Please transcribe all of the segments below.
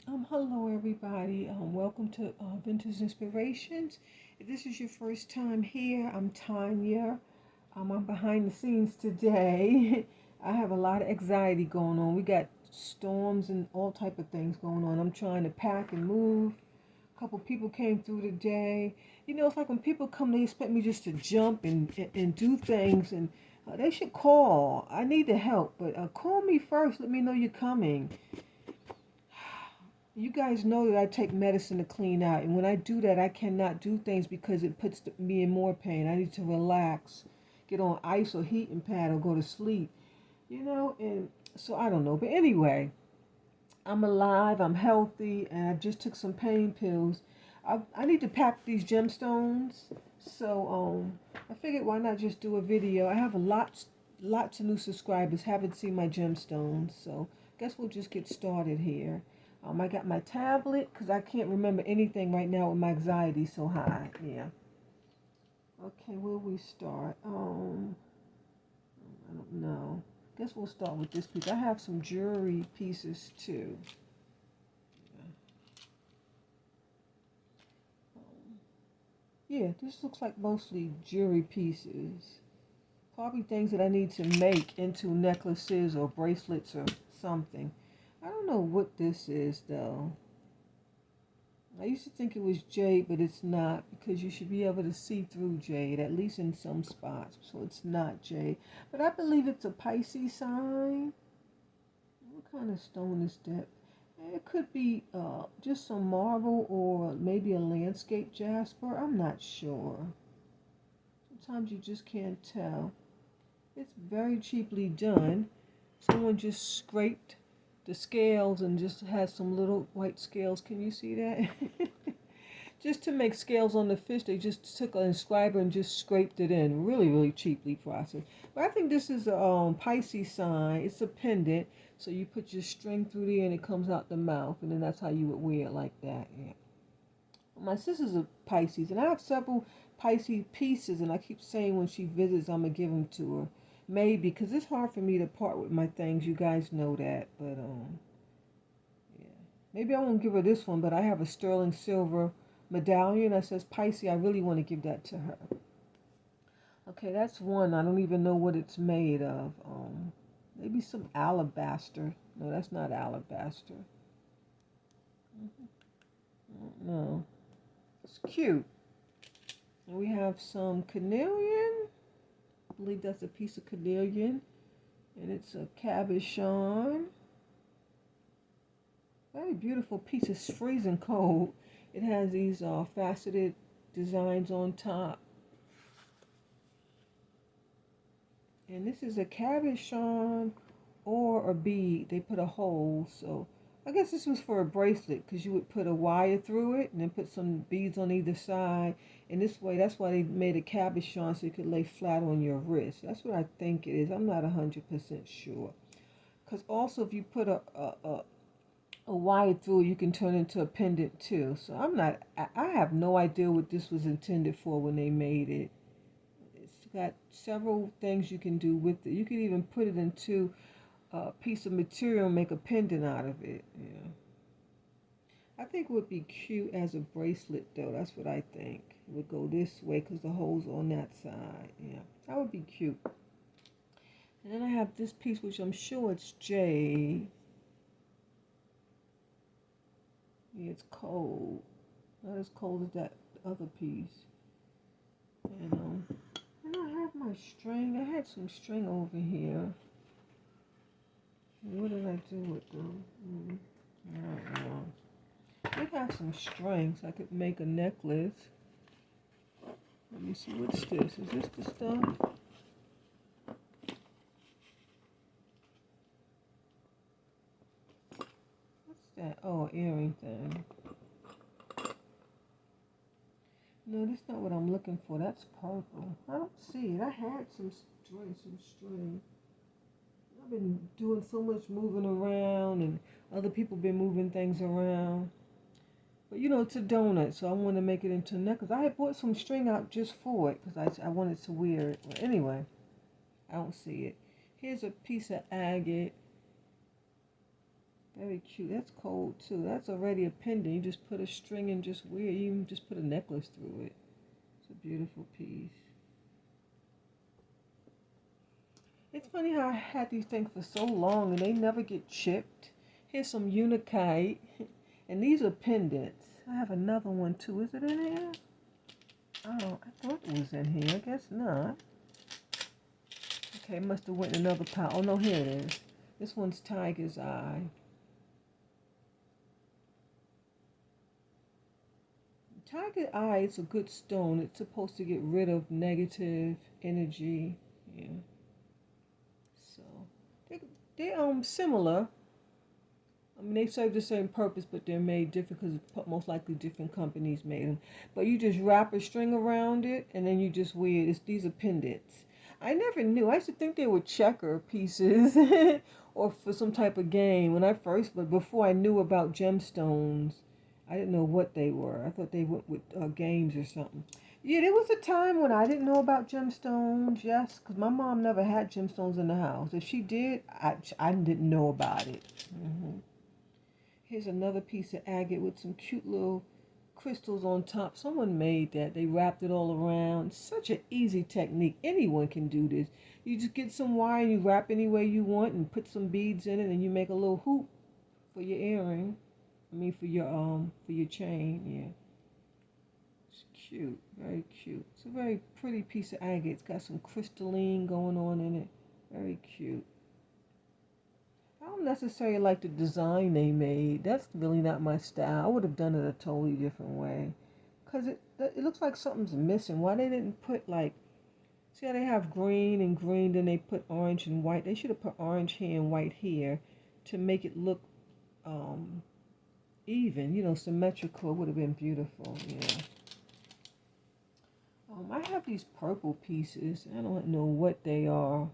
Hello everybody. Welcome to Vintage Inspirations. If this is your first time here, I'm Tanya. I'm behind the scenes today. I have a lot of anxiety going on. We got storms and all type of things going on. I'm trying to pack and move. A couple people came through today. It's like when people come, they expect me just to jump and do things, and they should call. I need the help, but call me first. Let me know you're coming. You guys know that I take medicine to clean out, and when I do that, I cannot do things because it puts me in more pain. I need to relax, get on ice or heating pad, or go to sleep. And so I don't know. But anyway, I'm alive, I'm healthy, and I just took some pain pills. I need to pack these gemstones, so I figured why not just do a video. I have lots of new subscribers, haven't seen my gemstones, so guess we'll just get started here. I got my tablet because I can't remember anything right now with my anxiety so high. Yeah. Okay, where we start? I don't know. Guess we'll start with this piece. I have some jewelry pieces too. Yeah, this looks like mostly jewelry pieces. Probably things that I need to make into necklaces or bracelets or something. I don't know what this is though. I used to think it was jade, but it's not because you should be able to see through jade, at least in some spots. So it's not jade. But I believe it's a Pisces sign. What kind of stone is that? It could be just some marble or maybe a landscape jasper. I'm not sure. Sometimes you just can't tell. It's very cheaply done. Someone just scraped the scales and just has some little white scales. Can you see that? Just to make scales on the fish, they just took an inscriber and just scraped it in. Really, really cheaply processed. But I think this is a Pisces sign. It's a pendant. So you put your string through there and it comes out the mouth. And then that's how you would wear it like that. Yeah. My sister's a Pisces. And I have several Pisces pieces. And I keep saying when she visits, I'm going to give them to her. Maybe. Because it's hard for me to part with my things. You guys know that. But, yeah. Maybe I won't give her this one, but I have a sterling silver medallion that says Pisces. I really want to give that to her. Okay, that's one. I don't even know what it's made of. Maybe some alabaster. No, that's not alabaster. No, it's cute. And we have some carnelian. I believe that's a piece of carnelian, and it's a cabochon. Very beautiful piece. It's freezing cold. It has these faceted designs on top. And this is a cabochon or a bead. They put a hole, so I guess this was for a bracelet because you would put a wire through it and then put some beads on either side. And this way, that's why they made a cabochon so you could lay flat on your wrist. That's what I think it is. I'm not 100% sure. Because also, if you put a wire through it, you can turn it into a pendant too. So I have no idea what this was intended for when they made it. It's got several things you can do with it. You can even put it into a piece of material and make a pendant out of it. Yeah. I think it would be cute as a bracelet though. That's what I think. It would go this way because the hole's on that side. Yeah, that would be cute. And then I have this piece which I'm sure it's jade. Yeah, it's cold. Not as cold as that other piece. And I have my string. I had some string over here. What did I do with them? I don't know. I have some strings. I could make a necklace. Let me see. What's this? Is this the stuff? What's that? Oh, earring thing. No, that's not what I'm looking for. That's purple. I don't see it. I had some string. I've been doing so much moving around, and other people been moving things around. But it's a donut, so I want to make it into a necklace. I had bought some string out just for it because I wanted to wear it. But anyway, I don't see it. Here's a piece of agate. Very cute. That's cold too. That's already a pendant. You just put a string and just wear it. You can just put a necklace through it. It's a beautiful piece. It's funny how I had these things for so long and they never get chipped. Here's some unikite. And these are pendants. I have another one too. Is it in here? Oh, I thought it was in here. I guess not. Okay, must have went in another pile. Oh no, here it is. This one's Tiger's Eye. Tiger Eye is a good stone. It's supposed to get rid of negative energy. Yeah. So they're similar. I mean, they serve the same purpose, but they're made different because most likely different companies made them. But you just wrap a string around it, and then you just wear it. These are pendants. I never knew. I used to think they were checker pieces or for some type of game when I first, but before I knew about gemstones, I didn't know what they were. I thought they went with games or something. Yeah, there was a time when I didn't know about gemstones, yes, because my mom never had gemstones in the house. If she did, I didn't know about it. Here's another piece of agate with some cute little crystals on top. Someone made that. They wrapped it all around. Such an easy technique. Anyone can do this. You just get some wire and you wrap any way you want and put some beads in it and you make a little hoop for your earring. I mean for your chain, yeah. It's cute, very cute. It's a very pretty piece of agate. It's got some crystalline going on in it. Very cute. I don't necessarily like the design they made. That's really not my style. I would have done it a totally different way. Because it looks like something's missing. Why they didn't put like, see how they have green and green, then they put orange and white. They should have put orange here and white here to make it look even, symmetrical. It would have been beautiful, yeah. I have these purple pieces. I don't know what they are.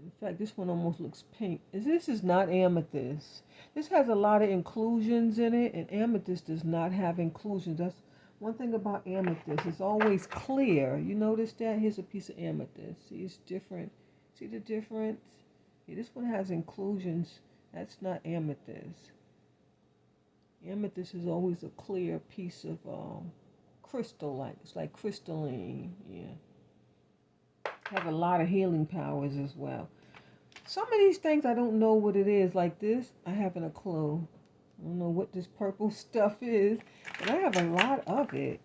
In fact, this one almost looks pink. This is not amethyst. This has a lot of inclusions in it, and amethyst does not have inclusions. That's one thing about amethyst. It's always clear. You notice that? Here's a piece of amethyst. See, it's different. See the difference? Yeah, this one has inclusions. That's not amethyst. Amethyst is always a clear piece of crystal, like it's like crystalline. Yeah. Have a lot of healing powers as well. Some of these things I don't know what it is. Like this, I haven't a clue. I don't know what this purple stuff is, but I have a lot of it.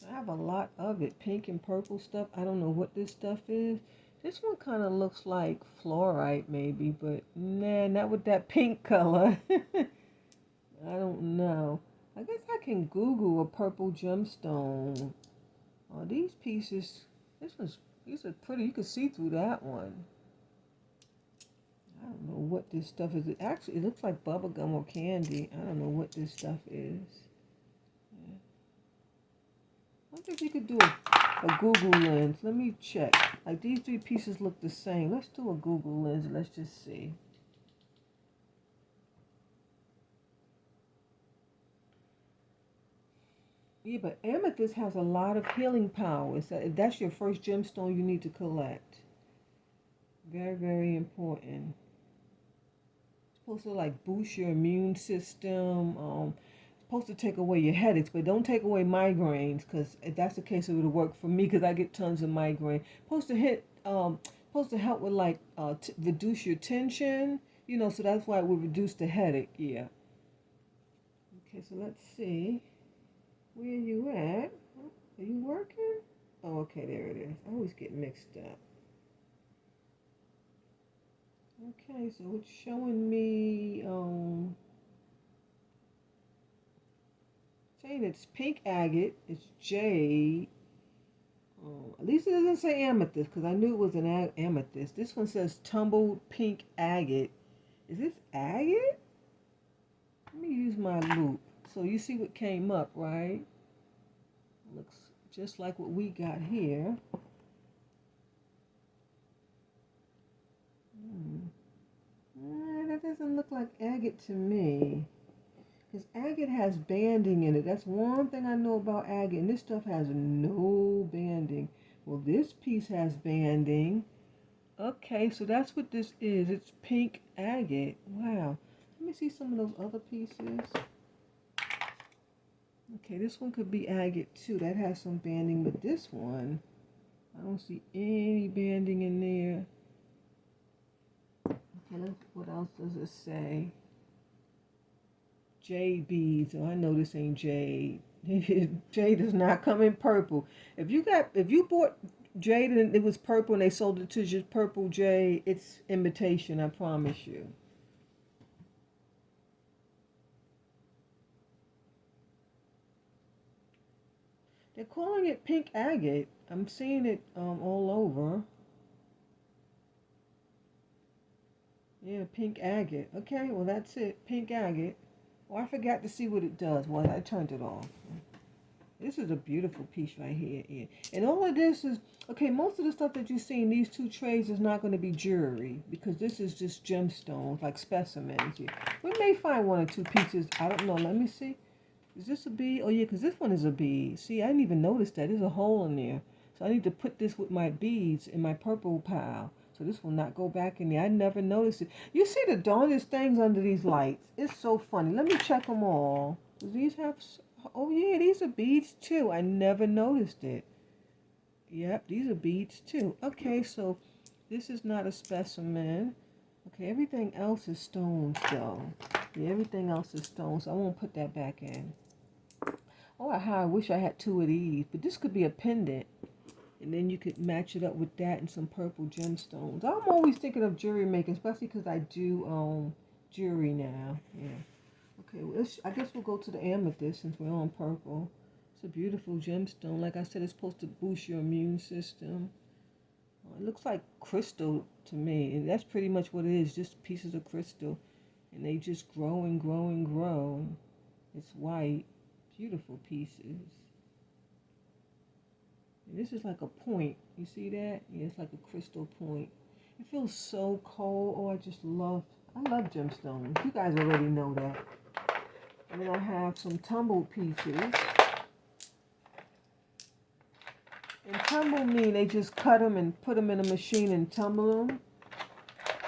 I have a lot of it. Pink and purple stuff. I don't know what this stuff is. This one kind of looks like fluorite maybe, but nah, not with that pink color. I don't know. I guess I can Google a purple gemstone. Oh, these pieces, these are pretty. You can see through that one. I don't know what this stuff is. It looks like bubble gum or candy. I don't know what this stuff is. Yeah. I wonder if you could do a Google lens. Let me check. Like these three pieces look the same. Let's do a Google lens. Let's just see. Yeah, but amethyst has a lot of healing powers. That's your first gemstone you need to collect. Very, very important. It's supposed to like boost your immune system. Supposed to take away your headaches, but don't take away migraines, because if that's the case, it would work for me because I get tons of migraine. Supposed to help with like reduce your tension. So that's why it would reduce the headache. Yeah. Okay, so let's see. Where are you at? Are you working? Oh, okay, there it is. I always get mixed up. Okay, so it's showing me, saying it's pink agate, it's jade. At least it doesn't say amethyst, because I knew it was an amethyst. This one says tumbled pink agate. Is this agate? Let me use my loop. So you see what came up, right? Looks just like what we got here. That doesn't look like agate to me. Because agate has banding in it. That's one thing I know about agate. And this stuff has no banding. Well, this piece has banding. Okay, so that's what this is. It's pink agate. Wow. Let me see some of those other pieces. Okay, this one could be agate too. That has some banding, but this one, I don't see any banding in there. Okay, what else does it say? Jade beads. Oh, I know this ain't jade. Jade does not come in purple. If you bought jade and it was purple and they sold it to just purple jade, it's imitation, I promise you. They're calling it pink agate. I'm seeing it all over. Yeah, pink agate. Okay, well that's it. Pink agate. Oh, I forgot to see what it does. Well, I turned it off. This is a beautiful piece right here. Yeah. And all of this is, okay, most of the stuff that you see in these two trays is not going to be jewelry because this is just gemstones, like specimens. Yeah. We may find one or two pieces. I don't know. Let me see. Is this a bead? Oh, yeah, because this one is a bead. See, I didn't even notice that. There's a hole in there. So I need to put this with my beads in my purple pile. So this will not go back in there. I never noticed it. You see the darndest things under these lights. It's so funny. Let me check them all. Do these have... Oh, yeah, these are beads, too. I never noticed it. Yep, these are beads, too. Okay, so this is not a specimen. Okay, everything else is stones, though. Yeah, everything else is stones. So I won't put that back in. Oh, how I wish I had two of these. But this could be a pendant. And then you could match it up with that and some purple gemstones. I'm always thinking of jewelry making, especially because I do jewelry now. Yeah. Okay, well, I guess we'll go to the amethyst since we're on purple. It's a beautiful gemstone. Like I said, it's supposed to boost your immune system. It looks like crystal to me. And that's pretty much what it is, just pieces of crystal. And they just grow and grow and grow. It's white. Beautiful pieces. And this is like a point. You see that? Yeah, it's like a crystal point. It feels so cold. Oh, I love gemstones. You guys already know that. And then I have some tumbled pieces. And tumble mean they just cut them and put them in a machine and tumble them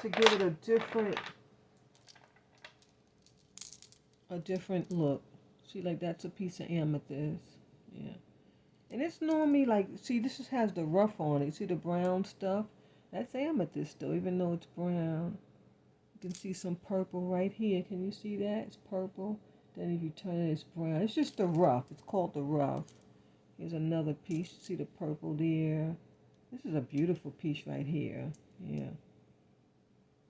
to give it a different look. See, like that's a piece of amethyst. Yeah. And it's normally like, see, has the rough on it. See the brown stuff? That's amethyst though, even though it's brown. You can see some purple right here. Can you see that? It's purple. Then if you turn it, it's brown. It's just the rough. It's called the rough. Here's another piece. See the purple there? This is a beautiful piece right here. Yeah.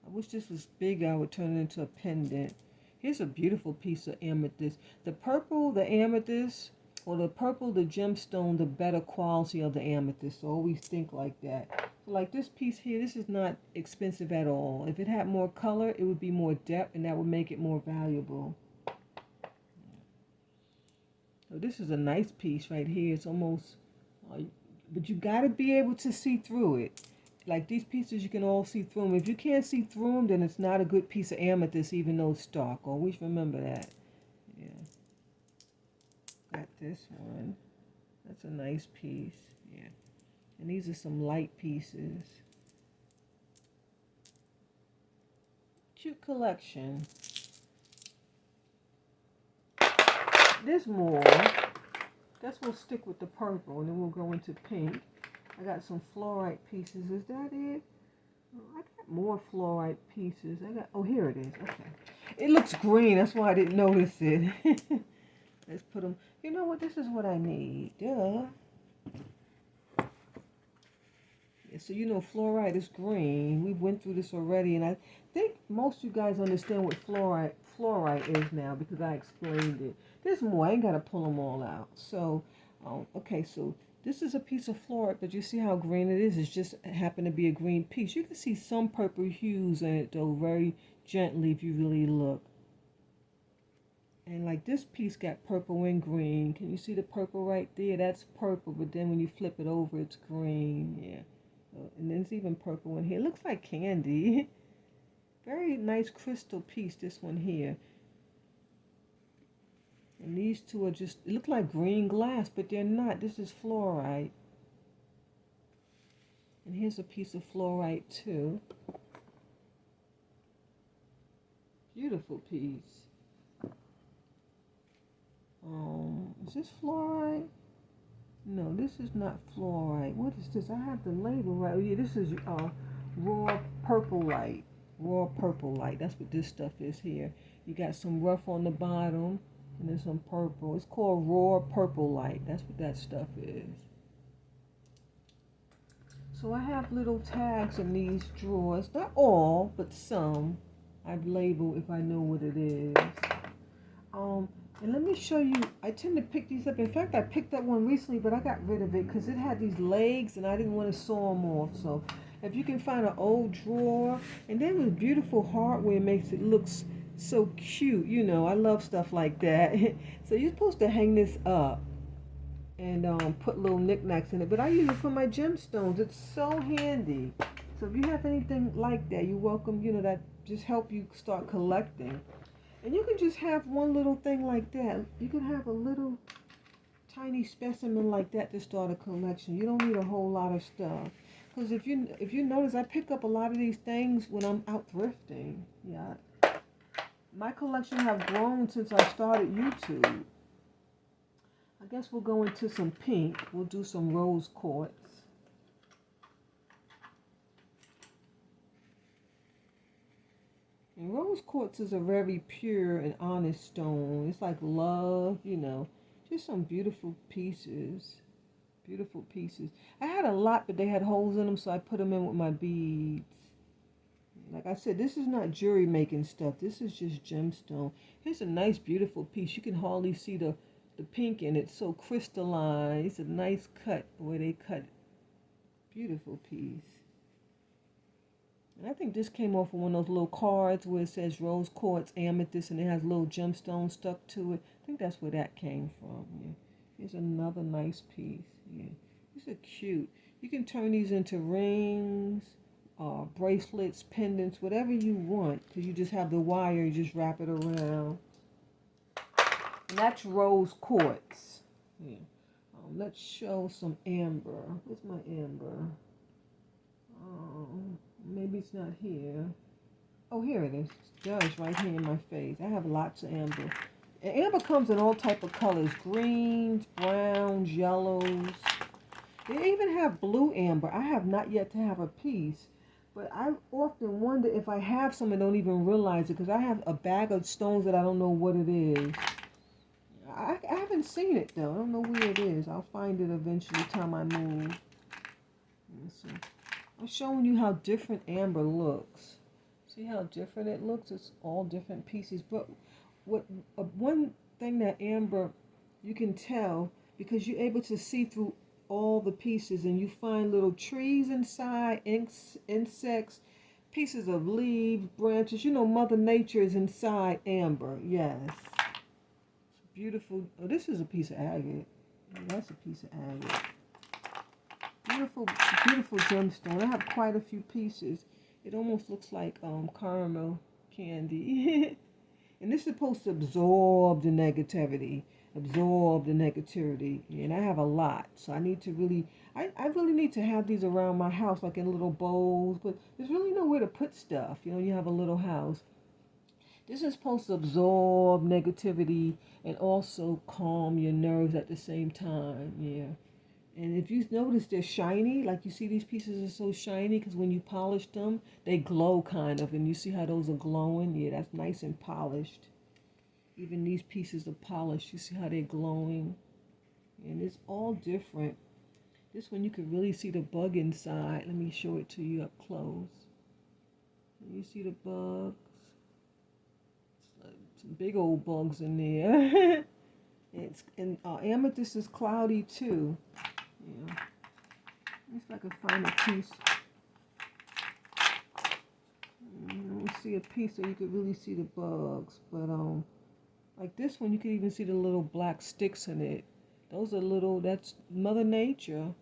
I wish this was big. I would turn it into a pendant. Here's a beautiful piece of amethyst. The purple, the amethyst, or the purple, the gemstone, the better quality of the amethyst. So always think like that. So like this piece here, this is not expensive at all. If it had more color, it would be more depth, and that would make it more valuable. So this is a nice piece right here. It's almost, but you got to be able to see through it. Like these pieces, you can all see through them. If you can't see through them, then it's not a good piece of amethyst, even though it's dark. Always remember that. Yeah. Got this one. That's a nice piece. Yeah. And these are some light pieces. Cute collection. There's more. Guess we'll stick with the purple and then we'll go into pink. I got some fluorite pieces. Is that it? Oh, I got more fluorite pieces. Oh, here it is. Okay. It looks green. That's why I didn't notice it. Let's put them. You know what? This is what I need. Duh. Yeah, so you know fluorite is green. We went through this already, and I think most of you guys understand what fluorite is now because I explained it. There's more. I ain't got to pull them all out. So, okay, so this is a piece of fluorite, but you see how green it is? It's just happened to be a green piece. You can see some purple hues in it, though, very gently if you really look. And like this piece got purple and green. Can you see the purple right there? That's purple, but then when you flip it over, it's green. Yeah. And then it's even purple in here. It looks like candy. Very nice crystal piece, this one here. And these two are just, it look like green glass, but they're not. This is fluorite. And here's a piece of fluorite too. Beautiful piece. Is this fluorite? No, this is not fluorite. What is this? I have the label right. Oh, yeah, this is raw purple light. Raw purple light. That's what this stuff is here. You got some rough on the bottom, and then some purple. It's called raw purple light. That's what that stuff is. So I have little tags in these drawers. Not all, but some. I've labeled if I know what it is. And let me show you, I tend to pick these up. In fact, I picked up one recently, but I got rid of it because it had these legs and I didn't want to saw them off. So if you can find an old drawer, and then with beautiful hardware makes it look so cute. You know, I love stuff like that. So you're supposed to hang this up and put little knickknacks in it. But I use it for my gemstones. It's so handy. So if you have anything like that, you're welcome, you know, that just help you start collecting. And you can just have one little thing like that. You can have a little tiny specimen like that to start a collection. You don't need a whole lot of stuff. Because if you notice, I pick up a lot of these things when I'm out thrifting. Yeah. My collection have grown since I started YouTube. I guess we'll go into some pink. We'll do some rose quartz. And rose quartz is a very pure and honest stone. It's like love, you know. Just some beautiful pieces. Beautiful pieces. I had a lot, but they had holes in them, so I put them in with my beads. Like I said, this is not jewelry making stuff. This is just gemstone. Here's a nice, beautiful piece. You can hardly see the pink in it. It's so crystalline. It's a nice cut where they cut it. Beautiful piece. And I think this came off of one of those little cards where it says rose quartz, amethyst, and it has little gemstones stuck to it. I think that's where that came from. Yeah. Here's another nice piece. Yeah. These are cute. You can turn these into rings, bracelets, pendants, whatever you want. Because you just have the wire, you just wrap it around. And that's rose quartz. Yeah. Let's show some amber. Where's my amber? Maybe it's not here. Oh, here it is. It's right here in my face. I have lots of amber. And amber comes in all type of colors. Greens, browns, yellows. They even have blue amber. I have not yet to have a piece. But I often wonder if I have some and don't even realize it. Because I have a bag of stones that I don't know what it is. I haven't seen it though. I don't know where it is. I'll find it eventually time I move. Let's see. I'm showing you how different amber looks. See how different it looks? It's all different pieces. But one thing that amber, you can tell, because you're able to see through all the pieces and you find little trees inside, insects, pieces of leaves, branches. You know, Mother Nature is inside amber. Yes. It's beautiful. Oh, this is a piece of agate. That's a piece of agate. Beautiful, beautiful gemstone. I have quite a few pieces. It almost looks like caramel candy. And this is supposed to absorb the negativity. And I have a lot. So I need to really, I really need to have these around my house, like in little bowls. But there's really nowhere to put stuff. You know, you have a little house. This is supposed to absorb negativity and also calm your nerves at the same time. Yeah. And if you notice they're shiny, like you see these pieces are so shiny because when you polish them, they glow kind of. And you see how those are glowing? Yeah, that's nice and polished. Even these pieces are polished. You see how they're glowing? And it's all different. This one you can really see the bug inside. Let me show it to you up close. You see the bugs? Some big old bugs in there. Amethyst is cloudy too. Yeah. Let me see if I can find a piece. Let me see a piece so you could really see the bugs. But like this one, you can even see the little black sticks in it. Those are little. That's Mother Nature.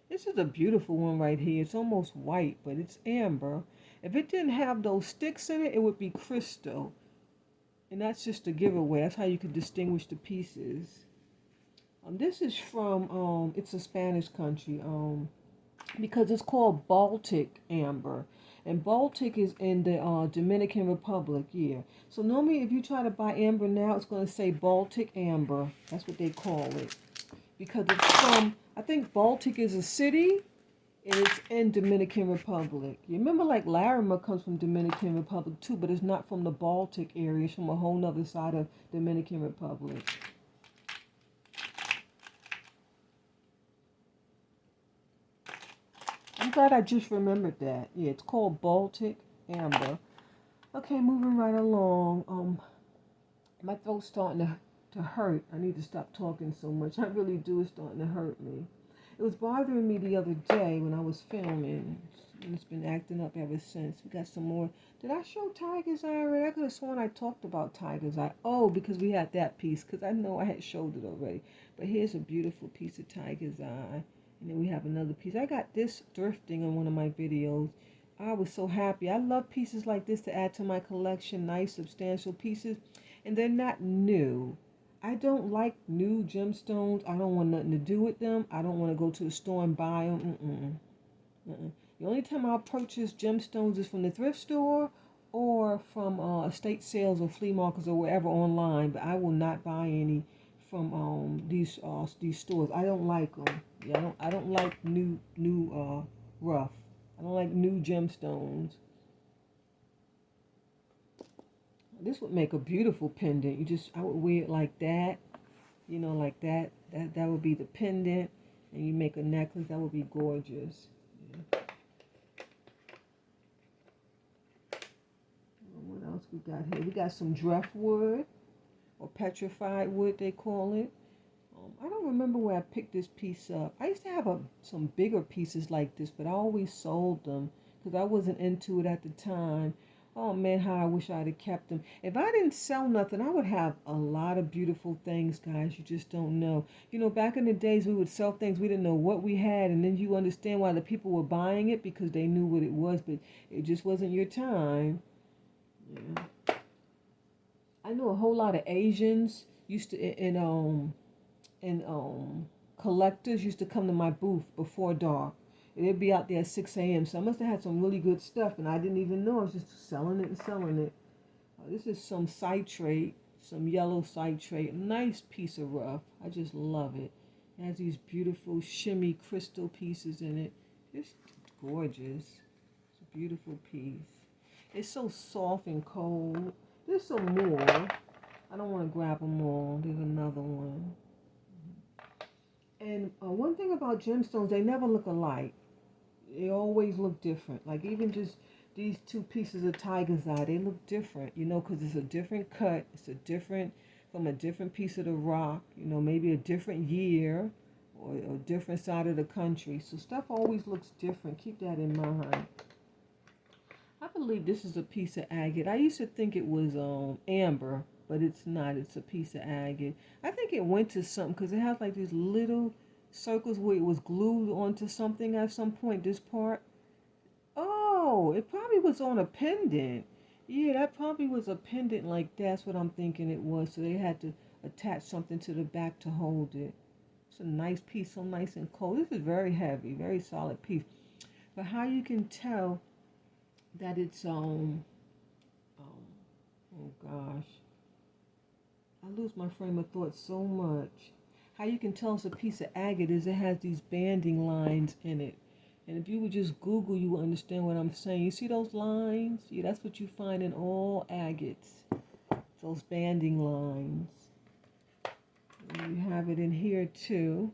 This is a beautiful one right here. It's almost white, but it's amber. If it didn't have those sticks in it, it would be crystal. And that's just a giveaway. That's how you can distinguish the pieces. This is from, it's a Spanish country. because it's called Baltic amber. And Baltic is in the Dominican Republic, yeah. So normally if you try to buy amber now, it's going to say Baltic amber. That's what they call it. Because it's from, I think Baltic is a city, and it's in Dominican Republic. You remember like Larimer comes from Dominican Republic too, but it's not from the Baltic area. It's from a whole nother side of Dominican Republic. I'm glad I just remembered that. Yeah, it's called Baltic amber. Okay, moving right along. My throat's starting to hurt. I need to stop talking so much. I really do. It's starting to hurt me. It was bothering me the other day when I was filming, and it's been acting up ever since. We got some more. Did I show Tiger's Eye already? I could have sworn I talked about Tiger's Eye. Oh, because we had that piece, because I know I had showed it already. But here's a beautiful piece of Tiger's Eye. And then we have another piece. I got this thrifting on one of my videos. I was so happy. I love pieces like this to add to my collection. Nice, substantial pieces. And they're not new. I don't like new gemstones. I don't want nothing to do with them. I don't want to go to the store and buy them. The only time I'll purchase gemstones is from the thrift store or from estate sales or flea markets or wherever online. But I will not buy any from these stores. I don't like them. Yeah, I don't like new rough. I don't like new gemstones. This would make a beautiful pendant. I would wear it like that, like that. That would be the pendant, and you make a necklace. That would be gorgeous. Yeah. What else we got here? We got some driftwood, or petrified wood, they call it. I don't remember where I picked this piece up. I used to have some bigger pieces like this, but I always sold them because I wasn't into it at the time. Oh man, how I wish I'd have kept them. If I didn't sell nothing, I would have a lot of beautiful things, guys. You just don't know. Back in the days, we would sell things we didn't know what we had, and then you understand why the people were buying it because they knew what it was, but it just wasn't your time. Yeah. I know a whole lot of Asians used to, and collectors used to come to my booth before dark. And they'd be out there at 6 a.m. So I must have had some really good stuff, and I didn't even know. I was just selling it and selling it. This is some citrate, some yellow citrate. Nice piece of rough. I just love it. It has these beautiful shimmy crystal pieces in it. Just gorgeous. It's a beautiful piece. It's so soft and cold. There's some more. I don't want to grab them all. There's another one. And one thing about gemstones, they never look alike. They always look different. Like even just these two pieces of Tiger's Eye, they look different, because it's a different cut. It's from a different piece of the rock, maybe a different year or a different side of the country. So stuff always looks different. Keep that in mind. I believe this is a piece of agate. I used to think it was amber, but it's not. It's a piece of agate. I think it went to something because it has like these little circles where it was glued onto something at some point, this part. Oh, it probably was on a pendant. Yeah, that probably was a pendant, like that's what I'm thinking it was. So they had to attach something to the back to hold it. It's a nice piece, so nice and cold. This is very heavy, very solid piece. But how you can tell that it's oh gosh, I lose my frame of thought so much. How you can tell it's a piece of agate is it has these banding lines in it. And if you would just Google, you will understand what I'm saying. You see those lines? Yeah, that's what you find in all agates. Those banding lines. And you have it in here too.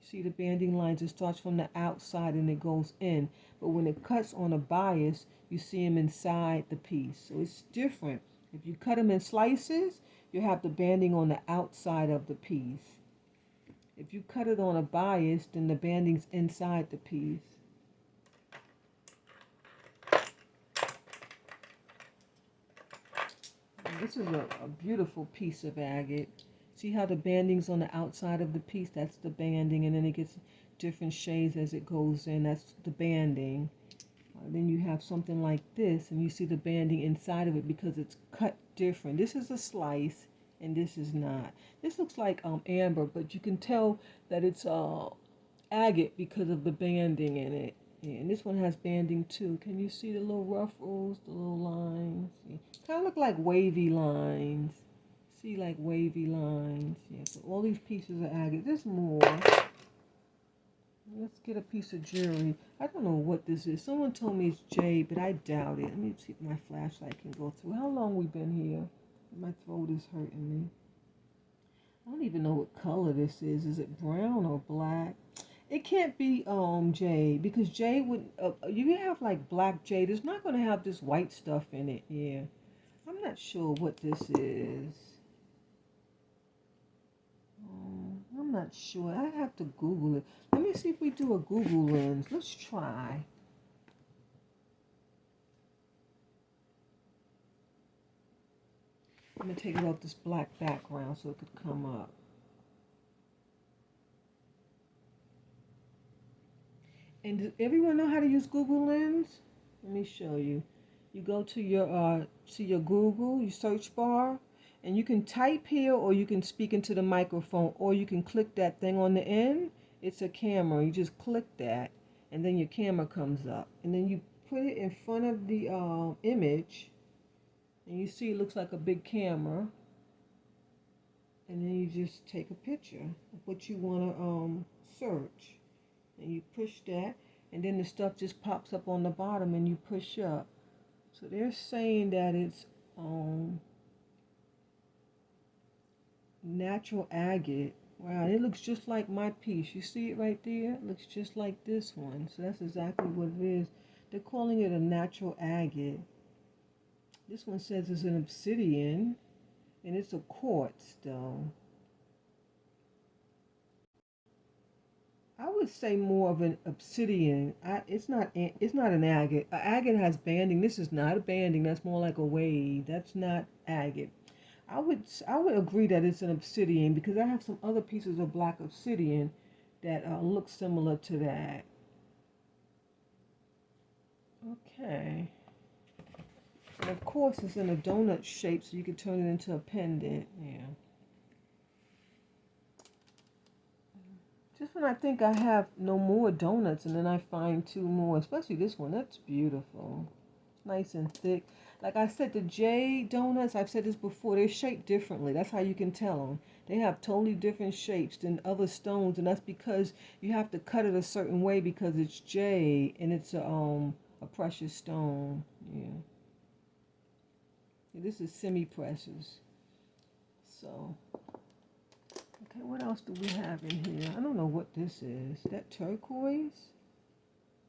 See the banding lines, it starts from the outside and it goes in. But when it cuts on a bias, you see them inside the piece. So it's different. If you cut them in slices, you have the banding on the outside of the piece. If you cut it on a bias, then the banding's inside the piece. This is a beautiful piece of agate. See how the banding's on the outside of the piece? That's the banding, and then it gets different shades as it goes in. That's the banding. Then you have something like this, and you see the banding inside of it because it's cut different. This is a slice, and this is not. This looks like amber, but you can tell that it's agate because of the banding in it. Yeah, and this one has banding too. Can you see the little ruffles, the little lines? Yeah. Kind of look like wavy lines. See, like wavy lines. Yeah, so all these pieces are agate. There's more. Let's get a piece of jewelry. I don't know what this is. Someone told me it's jade, but I doubt it. Let me see if my flashlight can go through. How long we been here? My throat is hurting me. I don't even know what color this is. Is it brown or black? It can't be jade because jade would you have like black jade. It's not going to have this white stuff in it. Yeah, I'm not sure what this is. I'm not sure. I have to Google it. Let me see if we do a Google lens. Let's try. I'm gonna take it off this black background so it could come up. And does everyone know how to use Google Lens? Let me show you. You go to your Google, your search bar, and you can type here or you can speak into the microphone or you can click that thing on the end. It's a camera. You just click that and then your camera comes up. And then you put it in front of the image and you see it looks like a big camera. And then you just take a picture of what you want to search. And you push that and then the stuff just pops up on the bottom and you push up. So they're saying that it's natural agate. Wow, it looks just like my piece. You see it right there? It looks just like this one. So that's exactly what it is. They're calling it a natural agate. This one says it's an obsidian and it's a quartz though. I would say more of an obsidian. It's not. It's not an agate. An agate has banding. This is not a banding. That's more like a wave. That's not agate. I would agree that it's an obsidian because I have some other pieces of black obsidian that look similar to that. Okay. And of course, it's in a donut shape, so you can turn it into a pendant. Yeah. Just when I think I have no more donuts and then I find two more, especially this one, that's beautiful. It's nice and thick. Like I said, the J donuts, I've said this before, they're shaped differently. That's how you can tell them. They have totally different shapes than other stones, and that's because you have to cut it a certain way because it's J and it's a precious stone. Yeah. This is semi-precious. So. Okay, what else do we have in here? I don't know what this is. That turquoise?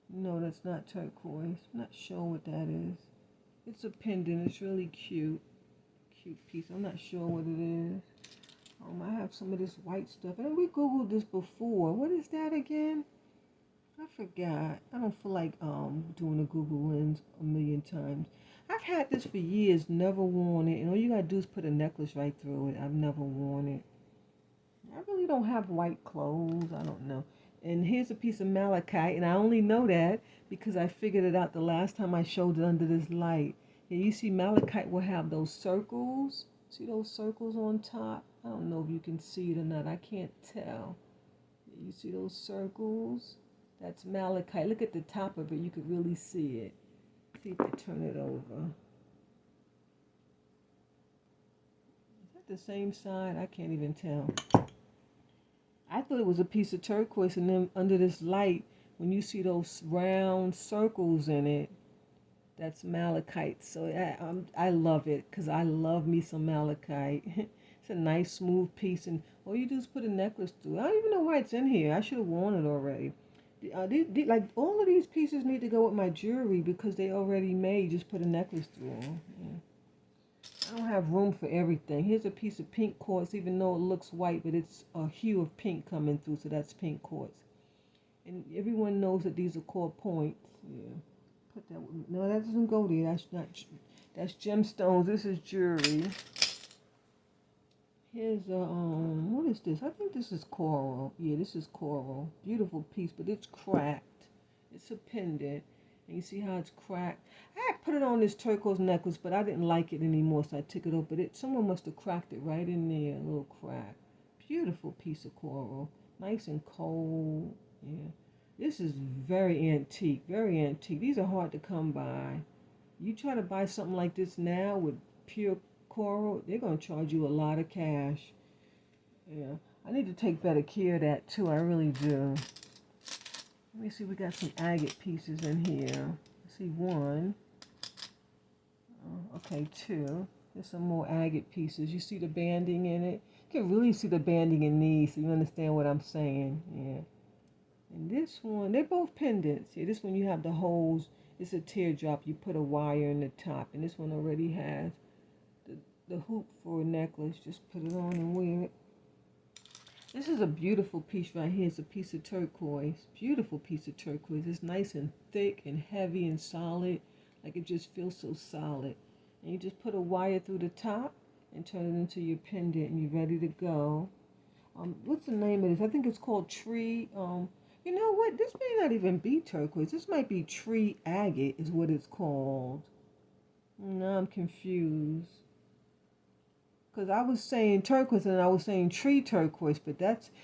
No, that's not turquoise. I'm not sure what that is. It's a pendant. It's really cute. Cute piece. I'm not sure what it is. I have some of this white stuff. And we Googled this before. What is that again? I forgot. I don't feel like doing a Google lens a million times. I've had this for years, never worn it. And all you gotta do is put a necklace right through it. I've never worn it. I really don't have white clothes. I don't know. And here's a piece of malachite, and I only know that because I figured it out the last time I showed it under this light. And you see malachite will have those circles. See those circles on top? I don't know if you can see it or not. I can't tell. You see those circles? That's malachite. Look at the top of it. You could really see it. See if I turn it over. Is that the same side? I can't even tell. I thought it was a piece of turquoise, and then under this light, when you see those round circles in it, that's malachite. So I love it because I love me some malachite. It's a nice smooth piece, and all you do is put a necklace through. I don't even know why it's in here. I should have worn it already. Like all of these pieces need to go with my jewelry because they already made. Just put a necklace through them. Yeah. I don't have room for everything. Here's a piece of pink quartz, even though it looks white, but it's a hue of pink coming through, so that's pink quartz. And everyone knows that these are called points. Yeah. Put that. No, that doesn't go there. That's not. That's gemstones. This is jewelry. Here's what is this? I think this is coral. Yeah, this is coral. Beautiful piece, but it's cracked. It's a pendant. And you see how it's cracked? I had put it on this turquoise necklace, but I didn't like it anymore, so I took it off. But someone must have cracked it right in there, a little crack. Beautiful piece of coral. Nice and cold. Yeah. This is very antique, very antique. These are hard to come by. You try to buy something like this now with pure coral, they're going to charge you a lot of cash. Yeah. I need to take better care of that too. I really do. Let me see. We got some agate pieces in here. I see one. Oh, okay, two. There's some more agate pieces. You see the banding in it? You can really see the banding in these, so you understand what I'm saying. Yeah. And this one, they're both pendants. See, this one you have the holes. It's a teardrop. You put a wire in the top. And this one already has the hoop for a necklace. Just put it on and wear it. This is a beautiful piece right here. It's a piece of turquoise. Beautiful piece of turquoise. It's nice and thick and heavy and solid. Like it just feels so solid. And you just put a wire through the top and turn it into your pendant and you're ready to go. What's the name of this? I think it's called tree. You know what? This may not even be turquoise. This might be tree agate is what it's called. Now I'm confused. Because I was saying turquoise and I was saying tree turquoise, but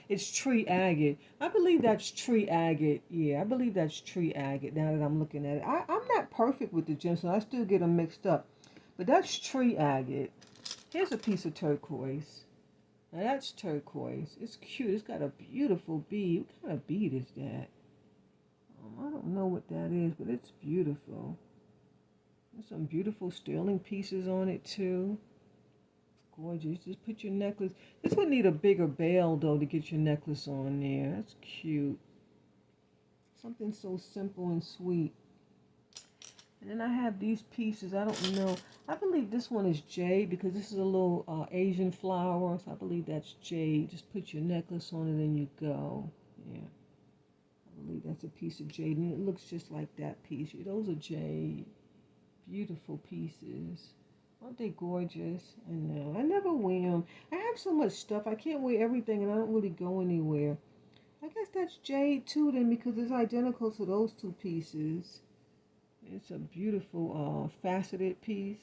it's tree agate. I believe that's tree agate. Yeah, I believe that's tree agate now that I'm looking at it. I'm not perfect with the gemstone. I still get them mixed up. But that's tree agate. Here's a piece of turquoise. Now that's turquoise. It's cute. It's got a beautiful bead. What kind of bead is that? I don't know what that is, but it's beautiful. There's some beautiful sterling pieces on it too. Gorgeous. Just put your necklace. This would need a bigger bell though to get your necklace on there. That's cute. Something so simple and sweet. And then I have these pieces. I don't know. I believe this one is jade because this is a little Asian flower. So I believe that's jade. Just put your necklace on it and you go. Yeah. I believe that's a piece of jade. And it looks just like that piece. Those are jade. Beautiful pieces. Aren't they gorgeous? I know. I never wear them. I have so much stuff. I can't wear everything and I don't really go anywhere. I guess that's jade too then because it's identical to those two pieces. It's a beautiful faceted piece.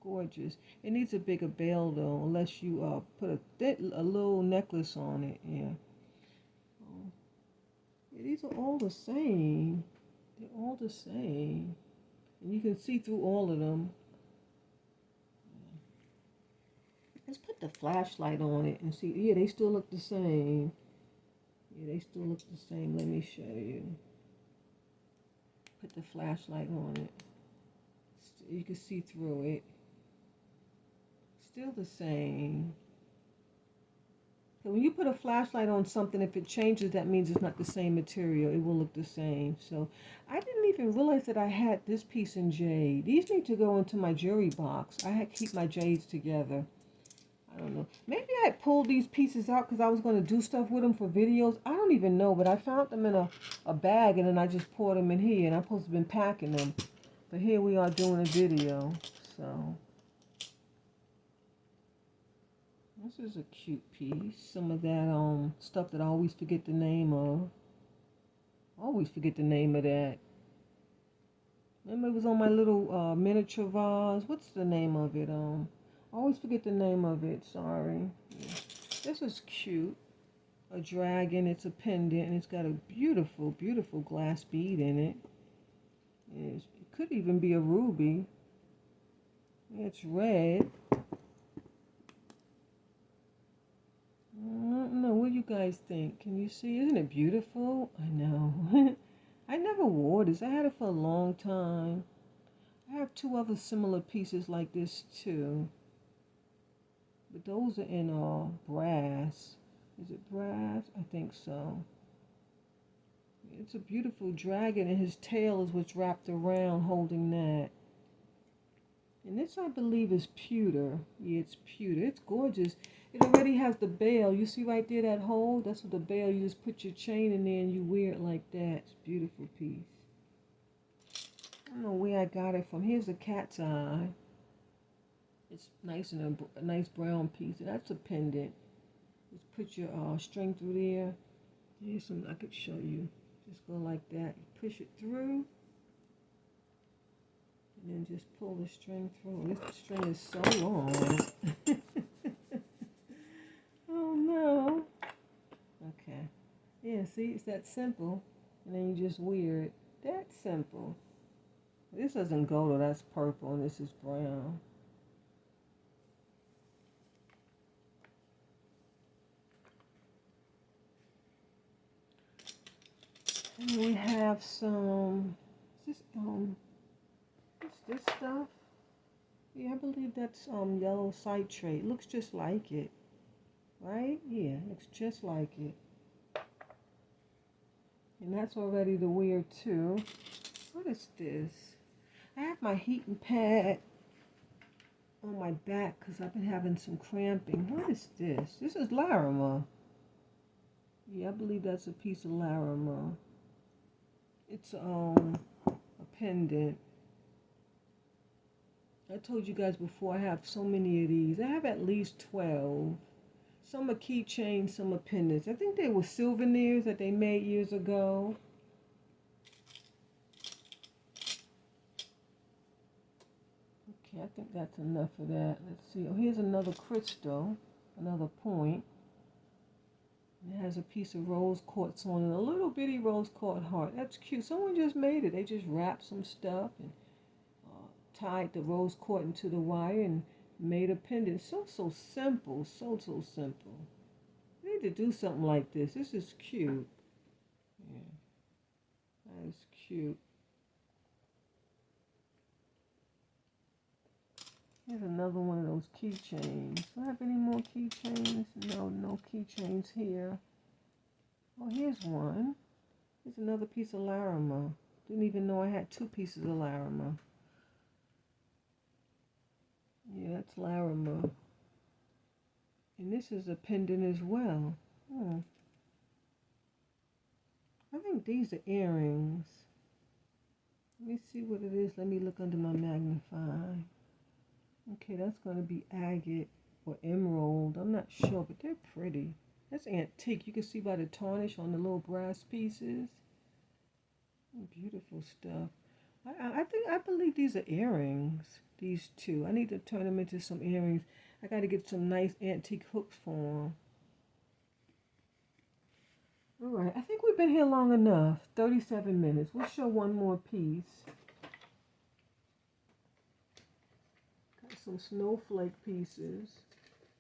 Gorgeous. It needs a bigger bell though unless you put a little necklace on it. Yeah. Yeah. These are all the same. They're all the same. And you can see through all of them. Let's put the flashlight on it and see. Yeah, they still look the same. Yeah, they still look the same. Let me show you. Put the flashlight on it. You can see through it. Still the same. So when you put a flashlight on something, if it changes, that means it's not the same material. It will look the same. So I didn't even realize that I had this piece in jade. These need to go into my jewelry box. I had to keep my jades together. I don't know. Maybe I pulled these pieces out because I was going to do stuff with them for videos. I don't even know, but I found them in a bag and then I just poured them in here and I'm supposed to have been packing them. But here we are doing a video. So this is a cute piece. Some of that stuff that I always forget the name of. I always forget the name of that. Remember it was on my little miniature vase. What's the name of it? I always forget the name of it. Sorry. Yeah. This is cute. A dragon. It's a pendant, and it's got a beautiful, beautiful glass bead in it. It could even be a ruby. It's red. I don't know. What do you guys think? Can you see? Isn't it beautiful? I know. I never wore this. I had it for a long time. I have two other similar pieces like this too. But those are in brass. Is it brass? I think so. It's a beautiful dragon and his tail is what's wrapped around holding that. And this I believe is pewter. Yeah, it's pewter. It's gorgeous. It already has the bell. You see right there that hole? That's what the bell. You just put your chain in there and you wear it like that. It's a beautiful piece. I don't know where I got it from. Here's a cat's eye. It's nice and a nice brown piece. That's a pendant. Just put your string through there. Here's some I could show you. Just go like that. Push it through. And then just pull the string through. This string is so long. Oh no. Okay. Yeah, see, it's that simple. And then you just wear it. That simple. This doesn't go though, that's purple and this is brown. And we have some, is what's this stuff? Yeah, I believe that's yellow citrate. Looks just like it, right? Yeah, looks just like it. And that's all ready to wear too. What is this? I have my heating pad on my back because I've been having some cramping. What is this? This is Larimer. Yeah, I believe that's a piece of Larimer. It's a pendant. I told you guys before I have so many of these. I have at least 12. Some are keychains, some are pendants. I think they were souvenirs that they made years ago. Okay, I think that's enough of that. Let's see. Oh, here's another crystal, another point. It has a piece of rose quartz on it, a little bitty rose quartz heart. That's cute. Someone just made it. They just wrapped some stuff and tied the rose quartz into the wire and made a pendant. So simple. So simple. I need to do something like this. This is cute. Yeah, that is cute. Here's another one of those keychains. Do I have any more keychains? No keychains here. Oh, here's one. Here's another piece of Larimer. Didn't even know I had two pieces of Larimer. Yeah, that's Larimer. And this is a pendant as well. I think these are earrings. Let me see what it is. Let me look under my magnify. Okay, that's going to be agate or emerald. I'm not sure, but they're pretty. That's antique. You can see by the tarnish on the little brass pieces. Beautiful stuff. I believe these are earrings. These two. I need to turn them into some earrings. I got to get some nice antique hooks for them. All right. I think we've been here long enough. 37 minutes. We'll show one more piece. Got some snowflake pieces.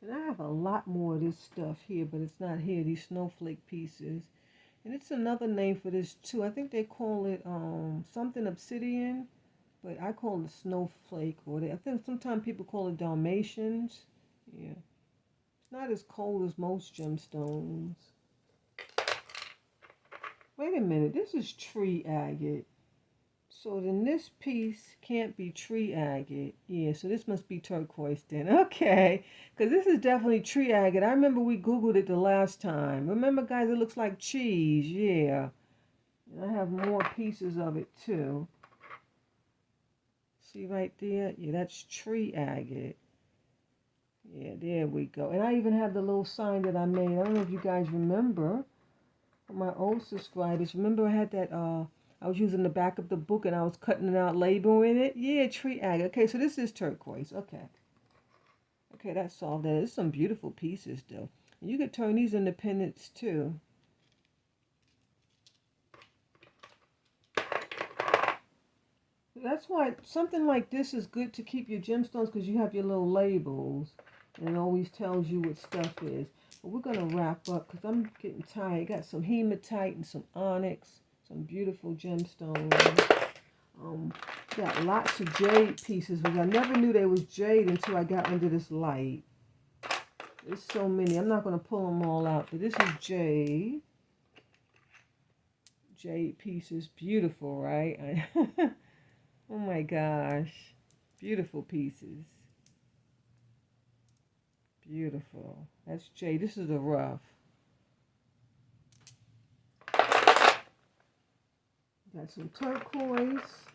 And I have a lot more of this stuff here, but it's not here. These snowflake pieces. And it's another name for this too. I think they call it something obsidian, but I call it snowflake. I think sometimes people call it Dalmatians. Yeah, it's not as cold as most gemstones. Wait a minute, this is tree agate. So then this piece can't be tree agate. Yeah, so this must be turquoise then. Okay, because this is definitely tree agate. I remember we Googled it the last time. Remember, guys, it looks like cheese. Yeah. And I have more pieces of it too. See right there? Yeah, that's tree agate. Yeah, there we go. And I even have the little sign that I made. I don't know if you guys remember. My old subscribers, remember I had that, I was using the back of the book and I was cutting it out, labeling it? Yeah, tree agate. Okay, so this is turquoise. Okay. Okay, that solved that. There's some beautiful pieces, though. And you could turn these into pendants, too. That's why something like this is good to keep your gemstones because you have your little labels. And it always tells you what stuff is. But we're going to wrap up because I'm getting tired. Got some hematite and some onyx. Some beautiful gemstones. Got lots of jade pieces, which I never knew they was jade until I got under this light. There's so many. I'm not going to pull them all out, but this is jade. Jade pieces. Beautiful, right? Oh my gosh. Beautiful pieces. Beautiful. That's jade. This is the rough. Got some turquoise.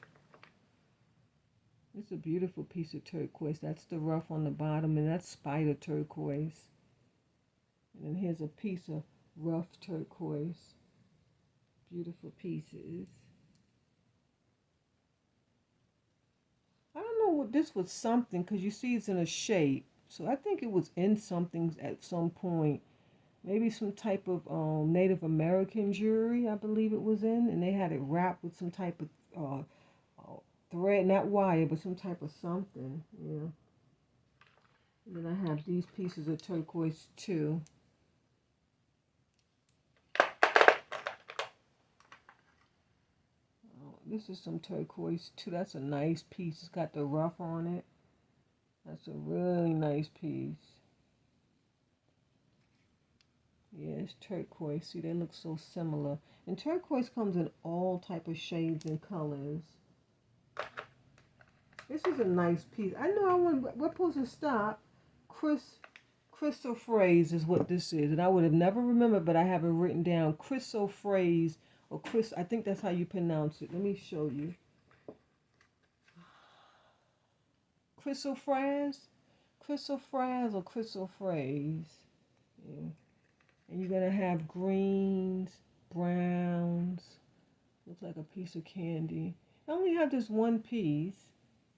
It's a beautiful piece of turquoise. That's the rough on the bottom, and that's spider turquoise. And then here's a piece of rough turquoise. Beautiful pieces. I don't know what this was something because you see it's in a shape. So I think it was in something at some point. maybe some type of Native American jewelry, I believe it was in, and they had it wrapped with some type of thread, not wire, but some type of something. Yeah. And then I have these pieces of turquoise too. Oh, this is some turquoise too. That's a nice piece. It's got the ruff on it. That's a really nice piece. Yeah, it's turquoise. See, they look so similar. And turquoise comes in all type of shades and colors. This is a nice piece. I know we're supposed to stop. Chrysoprase is what this is. And I would have never remembered, but I have it written down. Chrysoprase, or I think that's how you pronounce it. Let me show you. Chrysoprase? Chrysoprase or chrysoprase. Yeah. And you're going to have greens, browns. Looks like a piece of candy. I only have this one piece.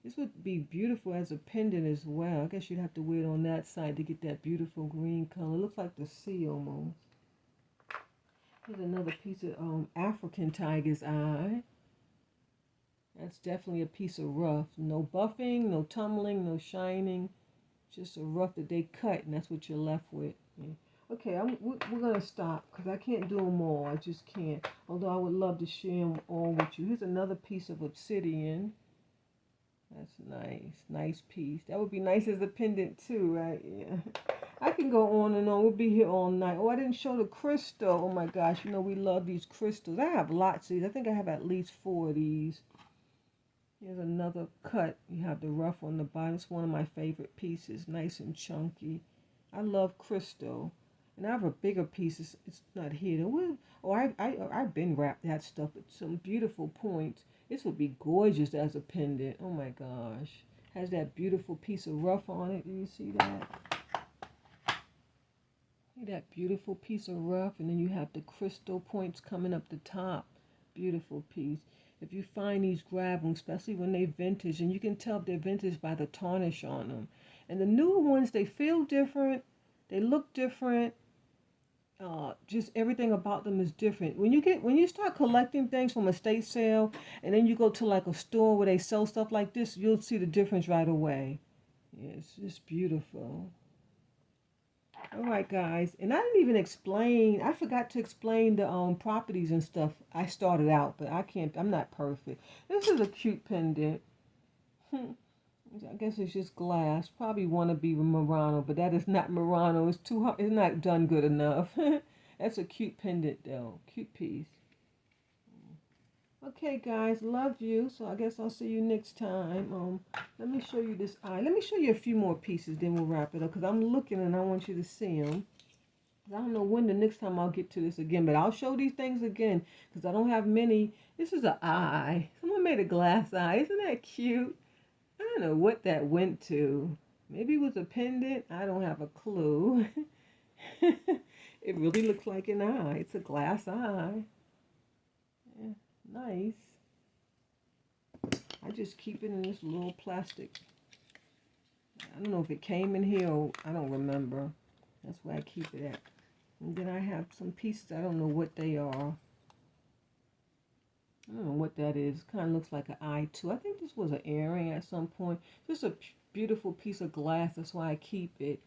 This would be beautiful as a pendant as well. I guess you'd have to wear it on that side to get that beautiful green color. It looks like the sea almost. Here's another piece of African tiger's eye. That's definitely a piece of rough. No buffing, no tumbling, no shining. Just a rough that they cut, and that's what you're left with. Yeah. Okay, we're going to stop because I can't do them all. I just can't. Although I would love to share them all with you. Here's another piece of obsidian. That's nice. Nice piece. That would be nice as a pendant too, right? Yeah. I can go on and on. We'll be here all night. Oh, I didn't show the crystal. Oh my gosh. You know we love these crystals. I have lots of these. I think I have at least 4 of these. Here's another cut. You have the rough on the bottom. It's one of my favorite pieces. Nice and chunky. I love crystal. And I have a bigger piece. It's not here. Oh, I've been wrapped that stuff with some beautiful points. This would be gorgeous as a pendant. Oh my gosh. Has that beautiful piece of rough on it. Do you see that? See that beautiful piece of rough? And then you have the crystal points coming up the top. Beautiful piece. If you find these, grab them, especially when they're vintage. And you can tell if they're vintage by the tarnish on them. And the newer ones, they feel different. They look different. Just everything about them is different. When you start collecting things from a estate sale, and then you go to like a store where they sell stuff like this, you'll see the difference right away. Yeah, it's just beautiful. All right, guys, and I didn't even explain. I forgot to explain the properties and stuff. I started out, but I can't. I'm not perfect. This is a cute pendant. I guess it's just glass. Probably want to be Murano, but that is not Murano. It's too hard. It's not done good enough. That's a cute pendant, though. Cute piece. Okay, guys, love you. So I guess I'll see you next time. Let me show you this eye. Let me show you a few more pieces, then we'll wrap it up. Because I'm looking and I want you to see them. I don't know when the next time I'll get to this again, but I'll show these things again because I don't have many. This is an eye. Someone made a glass eye. Isn't that cute? I don't know what that went to. Maybe it was a pendant. I don't have a clue. It really looks like an eye. It's a glass eye. Yeah, nice. I just keep it in this little plastic. I don't know if it came in here or I don't remember. That's where I keep it at. And then I have some pieces. I don't know what they are. I don't know what that is. Kind of looks like an eye too. I think this was an earring at some point. Just a beautiful piece of glass. That's why I keep it.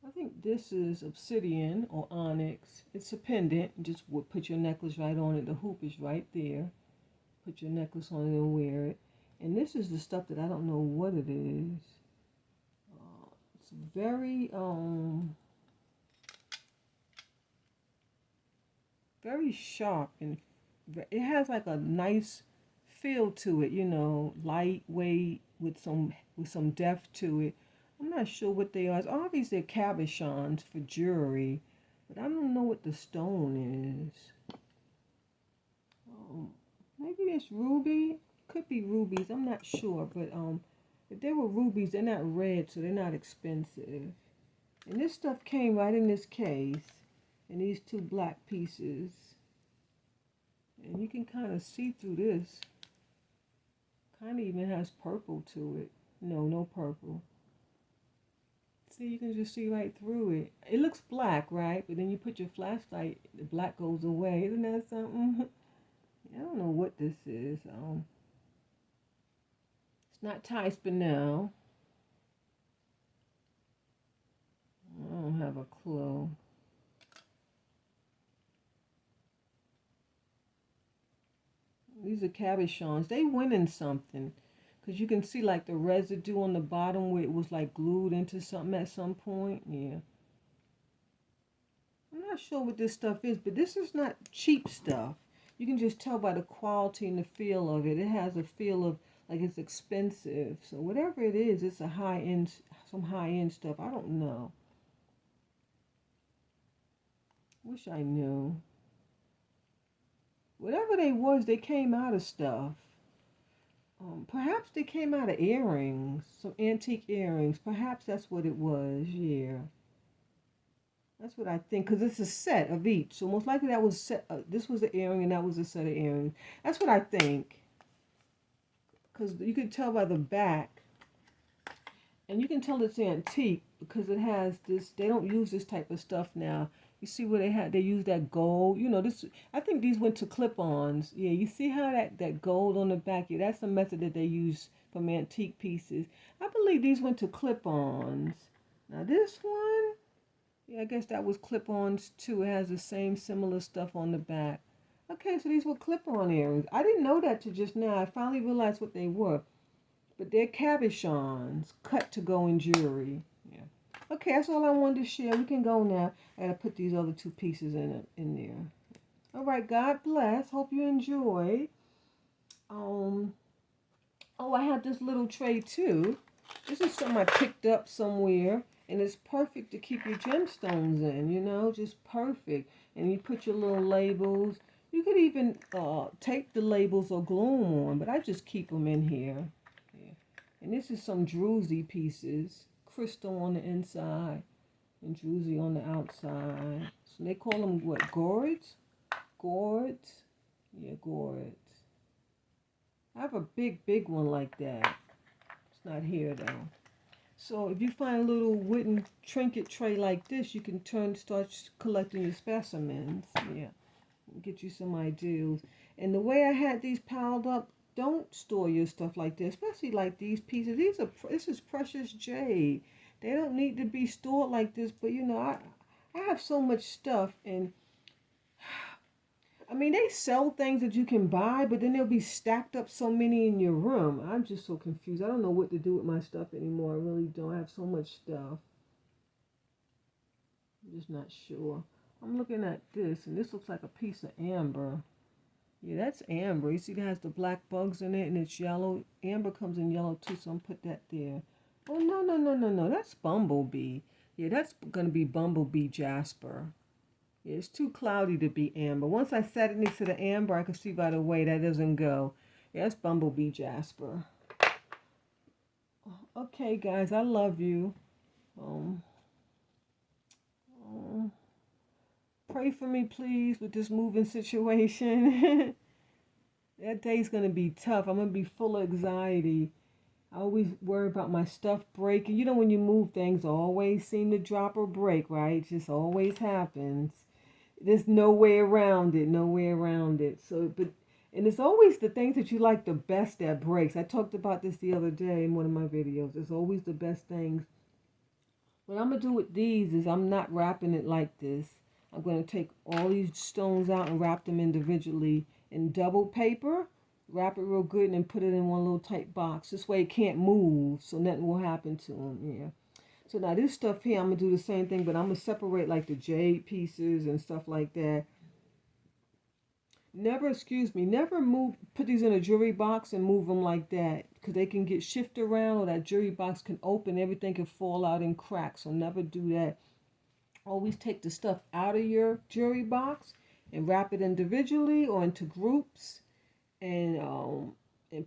I think this is obsidian or onyx. It's a pendant. You just would put your necklace right on it. The hoop is right there. Put your necklace on it and wear it. And this is the stuff that I don't know what it is. It's very sharp, and it has like a nice feel to it, lightweight with some depth to it. I'm not sure what they are. It's obviously they're cabochons for jewelry, but I don't know what the stone is. Maybe it's ruby. Could be rubies. I'm not sure, but if they were rubies, they're not red, so they're not expensive. And this stuff came right in this case, and these 2 black pieces. And you can kind of see through this. Kind of even has purple to it. No purple. See, you can just see right through it. It looks black, right? But then you put your flashlight, the black goes away. Isn't that something? I don't know what this is. It's not tie spinel. I don't have a clue. These are cabochons. They winning something. Because you can see like the residue on the bottom where it was like glued into something at some point. Yeah. I'm not sure what this stuff is, but this is not cheap stuff. You can just tell by the quality and the feel of it. It has a feel of like it's expensive. So whatever it is, it's a high end, some high end stuff. I don't know. Wish I knew. Whatever they was, they came out of stuff. Perhaps they came out of earrings, some antique earrings. Perhaps that's what it was. Yeah, that's what I think. Cause it's a set of each, so most likely that was set. This was the earring, and that was a set of earrings. That's what I think. Cause you can tell by the back, and you can tell it's antique because it has this. They don't use this type of stuff now. You see where they use that gold. You know this. I think these went to clip-ons. Yeah, you see how that gold on the back. Yeah, that's the method that they use from antique pieces. I believe these went to clip-ons. Now this one, yeah, I guess that was clip-ons too. It has the same similar stuff on the back. Okay, so these were clip-on earrings. I didn't know that till just now. I finally realized what they were. But they're cabochons, cut to go in jewelry. Yeah. Okay, that's all I wanted to share. We can go now. I gotta put these other two pieces in there. All right, God bless. Hope you enjoyed. Oh, I have this little tray too. This is something I picked up somewhere, and it's perfect to keep your gemstones in. You know, just perfect. And you put your little labels. You could even tape the labels or glue them on, but I just keep them in here. Yeah. And this is some druzy pieces, crystal on the inside and druzy on the outside. So they call them what, gourds? Gourds? Yeah, gourds. I have a big one like that. It's not here though. So if you find a little wooden trinket tray like this, you can start collecting your specimens. Yeah, get you some ideas. And the way I had these piled up, don't store your stuff like this, especially like these pieces. This is precious jade. They don't need to be stored like this, but you know, I have so much stuff, and I mean, they sell things that you can buy, but then they'll be stacked up so many in your room. I'm just so confused. I don't know what to do with my stuff anymore. I really don't. I have so much stuff. I'm just not sure. I'm looking at this, and this looks like a piece of amber. Yeah, that's amber. You see, it has the black bugs in it, and it's yellow. Amber comes in yellow too, so I'm put that there. Oh, no. That's bumblebee. Yeah, that's going to be bumblebee jasper. Yeah, it's too cloudy to be amber. Once I set it next to the amber, I can see by the way that doesn't go. Yeah, it's bumblebee jasper. Okay, guys, I love you. Um, um, Pray for me, please, with this moving situation. That day's going to be tough. I'm going to be full of anxiety. I always worry about my stuff breaking. You know, when you move, things always seem to drop or break, right? It just always happens. There's no way around it, no way around it. And it's always the things that you like the best that breaks. I talked about this the other day in one of my videos. It's always the best things. What I'm going to do with these is I'm not wrapping it like this. I'm going to take all these stones out and wrap them individually in double paper. Wrap it real good and then put it in one little tight box. This way it can't move, so nothing will happen to them. Yeah. So now this stuff here, I'm going to do the same thing, but I'm going to separate like the jade pieces and stuff like that. Never put these in a jewelry box and move them like that, because they can get shifted around, or that jewelry box can open, everything can fall out and crack. So never do that. Always take the stuff out of your jewelry box and wrap it individually or into groups, and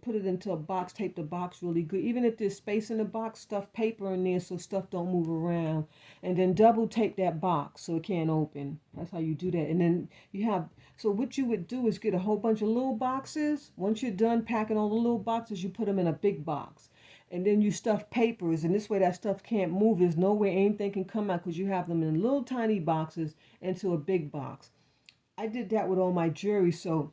put it into a box. Tape the box really good. Even if there's space in the box, stuff paper in there so stuff don't move around. And then double tape that box so it can't open. That's how you do that. And then so what you would do is get a whole bunch of little boxes. Once you're done packing all the little boxes, you put them in a big box. and then you stuff papers, and this way that stuff can't move. There's no way anything can come out because you have them in little tiny boxes into a big box. I did that with all my jewelry, so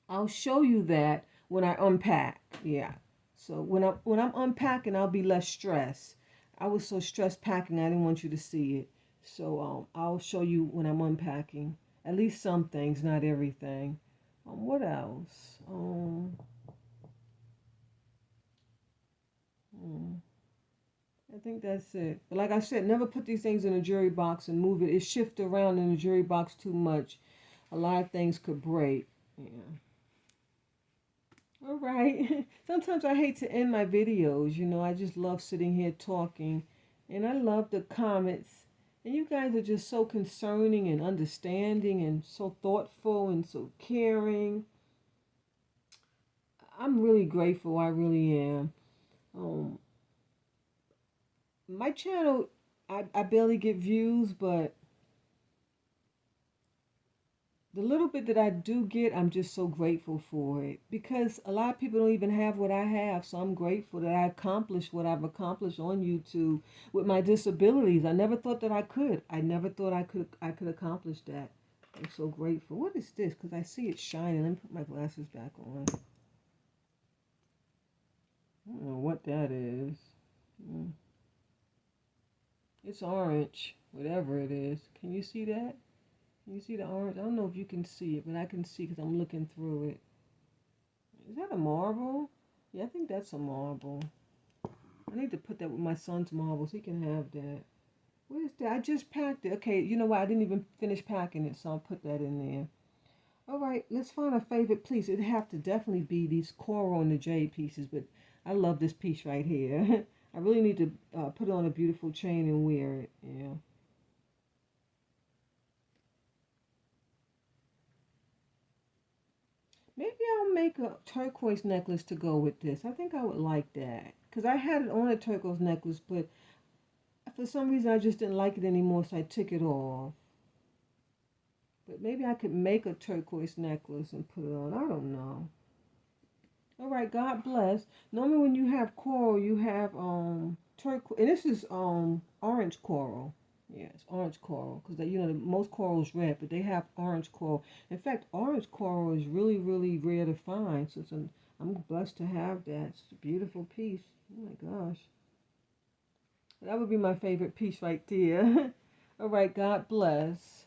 I'll show you that when I unpack. Yeah. So when I'm unpacking, I'll be less stressed. I was so stressed packing, I didn't want you to see it. So I'll show you when I'm unpacking. At least some things, not everything. What else? Hmm, I think that's it. But like I said, never put these things in a jewelry box and move it. It shifts around in the jewelry box too much. A lot of things could break. Yeah. All right. Sometimes I hate to end my videos. I just love sitting here talking. And I love the comments. And you guys are just so concerning and understanding and so thoughtful and so caring. I'm really grateful. I really am. Um, my channel, I barely get views, but the little bit that I do get, I'm just so grateful for it because a lot of people don't even have what I have. So I'm grateful that I accomplished what I've accomplished on YouTube with my disabilities. I never thought that I could. I never thought I could accomplish that. I'm so grateful. What is this? Because I see it shining. Let me put my glasses back on. I don't know what that is. Mm. It's orange, whatever it is. Can you see that? Can you see the orange? I don't know if you can see it, but I can see because I'm looking through it. Is that a marble? Yeah, I think that's a marble. I need to put that with my son's marbles. He can have that. What is that? I just packed it. Okay, you know what? I didn't even finish packing it, so I'll put that in there. All right, let's find a favorite piece. It'd have to definitely be these coral and the jade pieces, but I love this piece right here. I really need to put on a beautiful chain and wear it. Yeah. Maybe I'll make a turquoise necklace to go with this. I think I would like that. Because I had it on a turquoise necklace, but for some reason I just didn't like it anymore, so I took it off. But maybe I could make a turquoise necklace and put it on. I don't know. All right, God bless. Normally when you have coral, you have turquoise, and this is orange coral. Yes, orange coral, because most coral is red, but they have orange coral. In fact, orange coral is really, really rare to find. So I'm blessed to have that. It's a beautiful piece. Oh my gosh, that would be my favorite piece right there. All right, God bless.